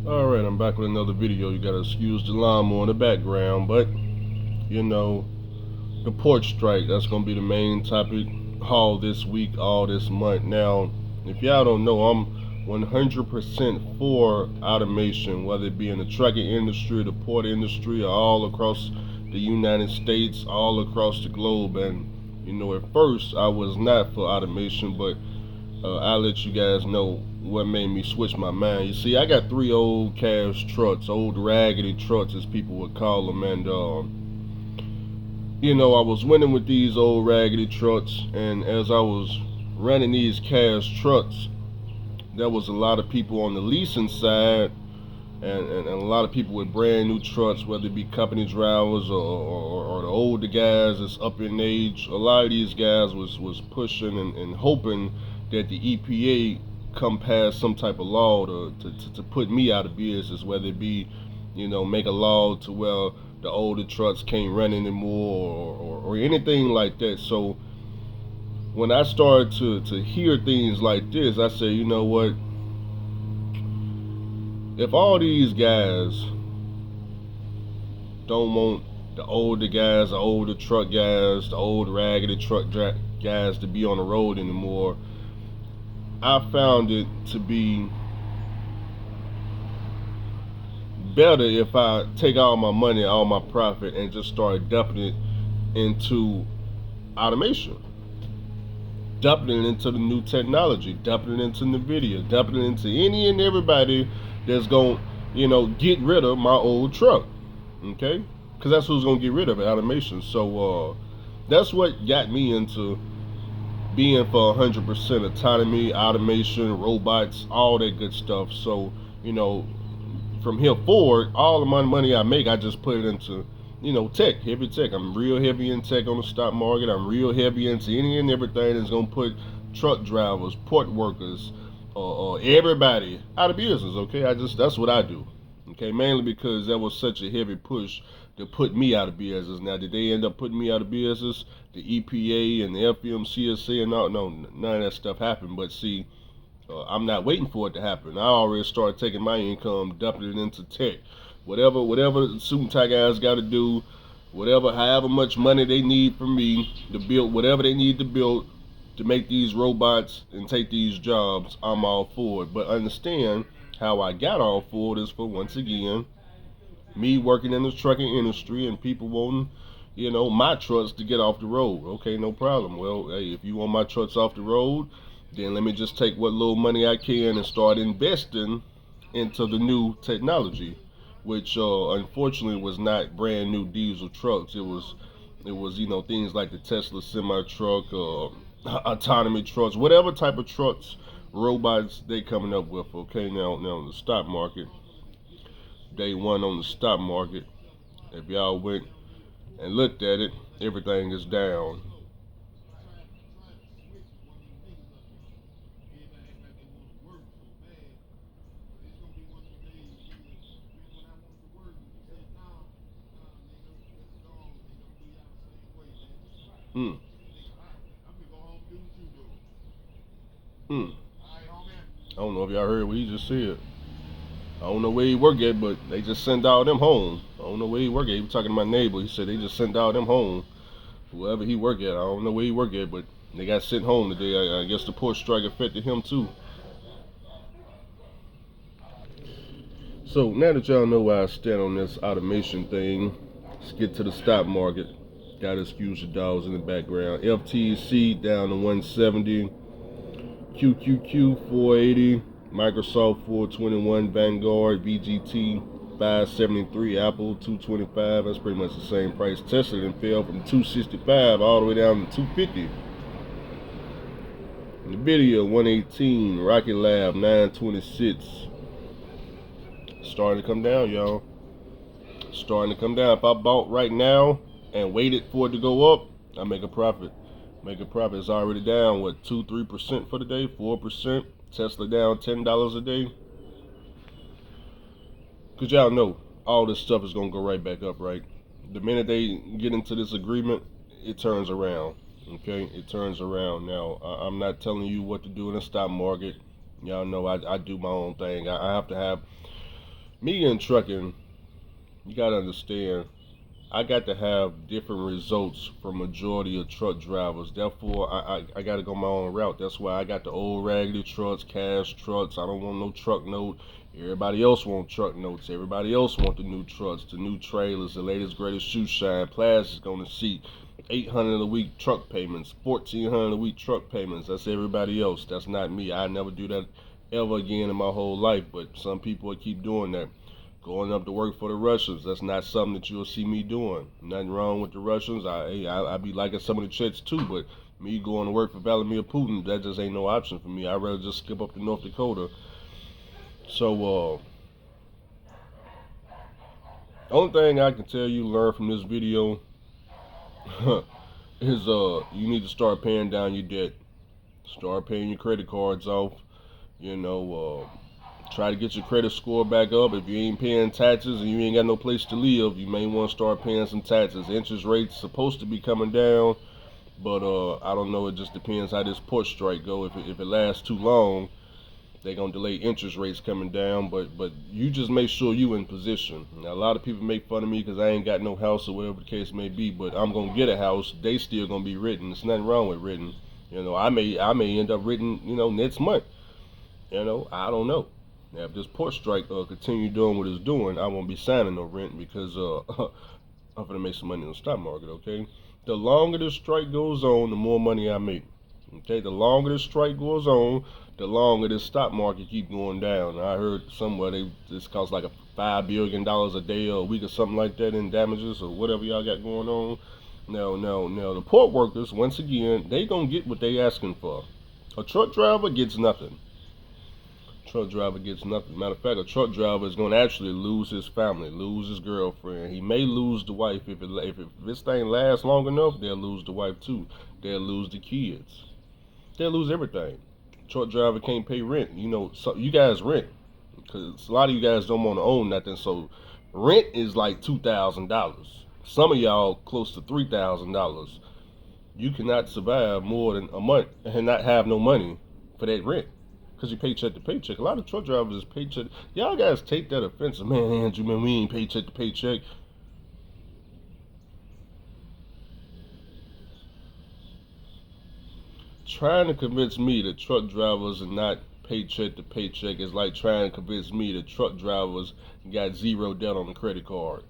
Alright, I'm back with another video. You gotta excuse the lawnmower in the background, but you know, the porch strike, that's gonna be the main topic all this week, all this month. Now, if y'all don't know, I'm 100% for automation, whether it be in the trucking industry, the port industry, or all across the United States, all across the globe. And at first I was not for automation, but I'll let you guys know what made me switch my mind. You see, I got three old cash trucks, old raggedy trucks as people would call them, and I was winning with these old raggedy trucks, and as I was running these cash trucks, there was a lot of people on the leasing side, and a lot of people with brand new trucks, whether it be company drivers or the older guys that's up in age. A lot of these guys was pushing and hoping that the EPA come pass some type of law to put me out of business, whether it be, make a law to where the older trucks can't run anymore or anything like that. So when I started to hear things like this, I said, you know what? If all these guys don't want the older guys, the older truck guys, the old raggedy truck guys to be on the road anymore, I found it to be better if I take all my money, all my profit, and just start dumping it into automation, dumping it into the new technology, dumping it into NVIDIA, dumping it into any and everybody that's going to, get rid of my old truck. Okay? Because that's who's going to get rid of it, automation. So that's what got me into being for 100% autonomy, automation, robots, all that good stuff. So, from here forward, all of my money I make, I just put it into, tech, heavy tech. I'm real heavy in tech on the stock market. I'm real heavy into any and everything that's gonna put truck drivers, port workers, or everybody out of business. Okay, that's what I do. Okay, mainly because that was such a heavy push to put me out of business. Now, did they end up putting me out of business? The EPA and the FMCSA and all? No, none of that stuff happened. But see, I'm not waiting for it to happen. I already started taking my income, dumping it into tech. Whatever the suit and tie guys got to do, however much money they need from me to build whatever they need to build to make these robots and take these jobs, I'm all for it. But understand how I got all for it is for, once again, me working in the trucking industry and people wanting, my trucks to get off the road. Okay, no problem. Well, hey, if you want my trucks off the road, then let me just take what little money I can and start investing into the new technology, which unfortunately was not brand new diesel trucks. It was things like the Tesla semi truck, autonomy trucks, whatever type of trucks, robots they coming up with. Okay, now in the stock market, day one on the stock market, if y'all went and looked at it, everything is down. Hmm. Hmm. I don't know if y'all heard what he just said. I don't know where he work at, but they just sent all them home. I don't know where he work at. He was talking to my neighbor. He said they just sent all them home. Whoever he work at, I don't know where he work at, but they got sent home today. I guess the port strike affected him too. So now that y'all know where I stand on this automation thing, let's get to the stock market. Gotta excuse the dogs in the background. FTC down to 170, QQQ 480, Microsoft 421, Vanguard, VGT 573, Apple 225. That's pretty much the same price. Tesla then fell from 265 all the way down to 250. Nvidia 118, Rocket Lab 926. Starting to come down, y'all. Starting to come down. If I bought right now and waited for it to go up, I make a profit. Make a profit. It's already down, what, 2-3% for the day, 4%. Tesla down $10 a day. Because y'all know all this stuff is going to go right back up, right? The minute they get into this agreement, it turns around. Okay? It turns around. Now, I'm not telling you what to do in the stock market. Y'all know I do my own thing. I have to have Me in trucking, you gotta understand, I got to have different results from majority of truck drivers. Therefore, I got to go my own route. That's why I got the old raggedy trucks, cash trucks. I don't want no truck note. Everybody else want truck notes. Everybody else want the new trucks, the new trailers, the latest greatest shoe shine, plastic on the seat, 800 a week truck payments, 1400 a week truck payments. That's everybody else. That's not me. I never do that ever again in my whole life. But some people will keep doing that. Going up to work for the Russians, that's not something that you'll see me doing. Nothing wrong with the Russians. I be liking some of the chicks too, but me going to work for Vladimir Putin, that just ain't no option for me. I'd rather just skip up to North Dakota. So, only thing I can tell you learn from this video is you need to start paying down your debt. Start paying your credit cards off. You know, try to get your credit score back up. If you ain't paying taxes and you ain't got no place to live, you may want to start paying some taxes. Interest rates supposed to be coming down, but I don't know. It just depends how this port strike go. If it lasts too long, they gonna delay interest rates coming down. But you just make sure you in position. Now a lot of people make fun of me because I ain't got no house or whatever the case may be. But I'm gonna get a house. They still gonna be written. There's nothing wrong with written. You know, I may end up written. You know, next month. You know, I don't know. Now, if this port strike continue doing what it's doing, I won't be signing no rent because I'm gonna make some money in the stock market. Okay, the longer this strike goes on, the more money I make. Okay, the longer this strike goes on, the longer this stock market keep going down. I heard somewhere this costs like $5 billion a day or a week or something like that in damages or whatever y'all got going on. Now, the port workers once again they gonna get what they asking for. A truck driver gets nothing. Truck driver gets nothing. Matter of fact, a truck driver is going to actually lose his family, lose his girlfriend. He may lose the wife if this thing lasts long enough. They'll lose the wife too. They'll lose the kids. They'll lose everything. Truck driver can't pay rent. You know, so you guys rent because a lot of you guys don't want to own nothing. So rent is like $2,000. Some of y'all close to $3,000. You cannot survive more than a month and not have no money for that rent because you paycheck to paycheck. A lot of truck drivers is paycheck. Y'all guys take that offensive, man. Andrew, man, we ain't paycheck to paycheck. Trying to convince me that truck drivers are not paycheck to paycheck is like trying to convince me that truck drivers got zero debt on the credit card.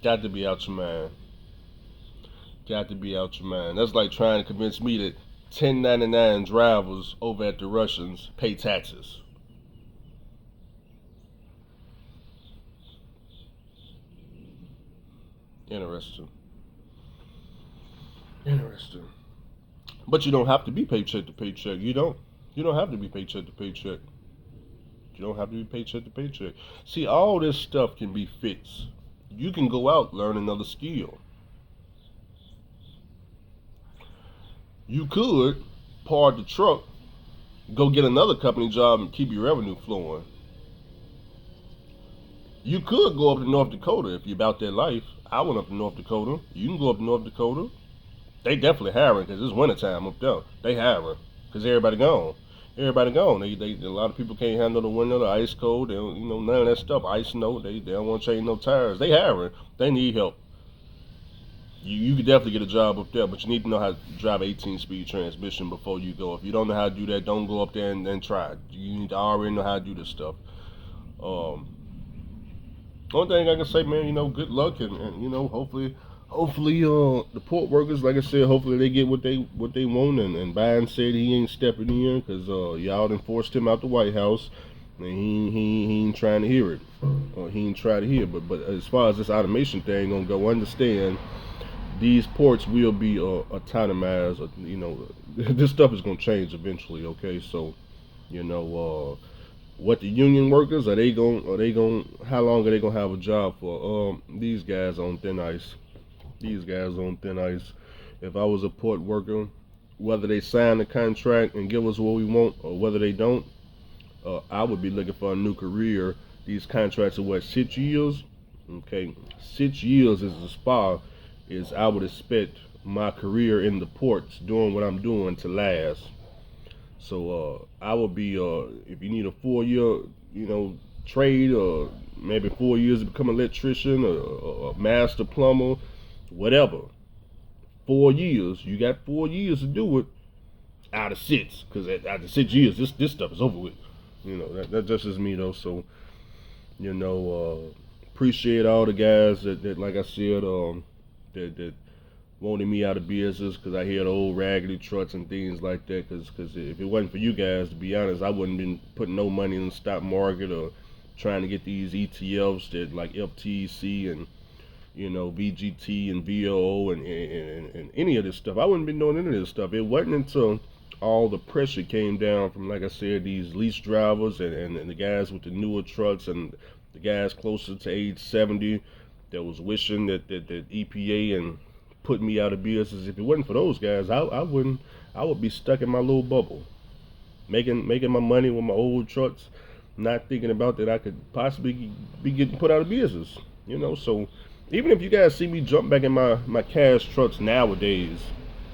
Got to be out your mind. Got to be out your mind. That's like trying to convince me that 1099 drivers over at the Russians pay taxes. Interesting. Interesting. But you don't have to be paycheck to paycheck. You don't. You don't have to be paycheck to paycheck. You don't have to be paycheck to paycheck. See, all this stuff can be fixed. You can go out, learn another skill. You could park the truck, go get another company job, and keep your revenue flowing. You could go up to North Dakota if you're about that life. I went up to North Dakota. You can go up to North Dakota. They definitely hiring because it's wintertime up there. They hiring because everybody gone. Everybody gone. A lot of people can't handle the winter, the ice cold. They don't, none of that stuff. Ice, snow. They don't want to change no tires. They hiring. They need help. You could definitely get a job up there, but you need to know how to drive 18-speed transmission before you go. If you don't know how to do that, don't go up there and try it. You need to already know how to do this stuff. Um, Only thing I can say, man, good luck and hopefully, the port workers, like I said, hopefully they get what they want. And Biden said he ain't stepping in because y'all done forced him out the White House, and he ain't trying to hear it. He ain't trying to hear. But as far as this automation thing gonna go, understand these ports will be autonomized. This stuff is gonna change eventually. Okay, so what the union workers are they going how long are they gonna have a job for? These guys on thin ice. These guys on thin ice. If I was a port worker, whether they sign the contract and give us what we want or whether they don't, I would be looking for a new career. These contracts are what, 6 years? Okay, 6 years is as far as I would expect my career in the ports doing what I'm doing to last. So I would be if you need a 4 year, trade, or maybe 4 years to become an electrician or a master plumber, whatever. 4 years, you got 4 years to do it out of six, because after 6 years, this stuff is over with. That just is me though. So appreciate all the guys that like I said, that wanted me out of business, because I hear the old raggedy trucks and things like that. Because if it wasn't for you guys, to be honest, I wouldn't been putting no money in the stock market or trying to get these ETFs that like FTC and VGT and VOO and any of this stuff. I wouldn't been doing any of this stuff. It wasn't until all the pressure came down from, like I said, these lease drivers and the guys with the newer trucks and the guys closer to age 70 that was wishing that EPA and put me out of business. If it wasn't for those guys, I wouldn't. I would be stuck in my little bubble, making my money with my old trucks, not thinking about that I could possibly be getting put out of business. So even if you guys see me jump back in my cash trucks nowadays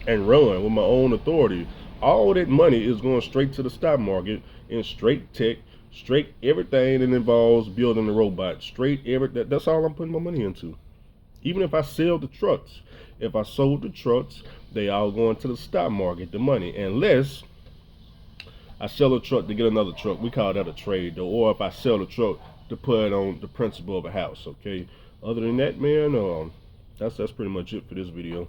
and run with my own authority, all that money is going straight to the stock market and straight tech, straight everything that involves building a robot, straight that's all I'm putting my money into. Even if I sell the trucks, if I sold the trucks, they all go into the stock market, the money, unless I sell a truck to get another truck. We call that a trade, though. Or if I sell a truck to put it on the principal of a house. Okay. Other than that, man, that's pretty much it for this video.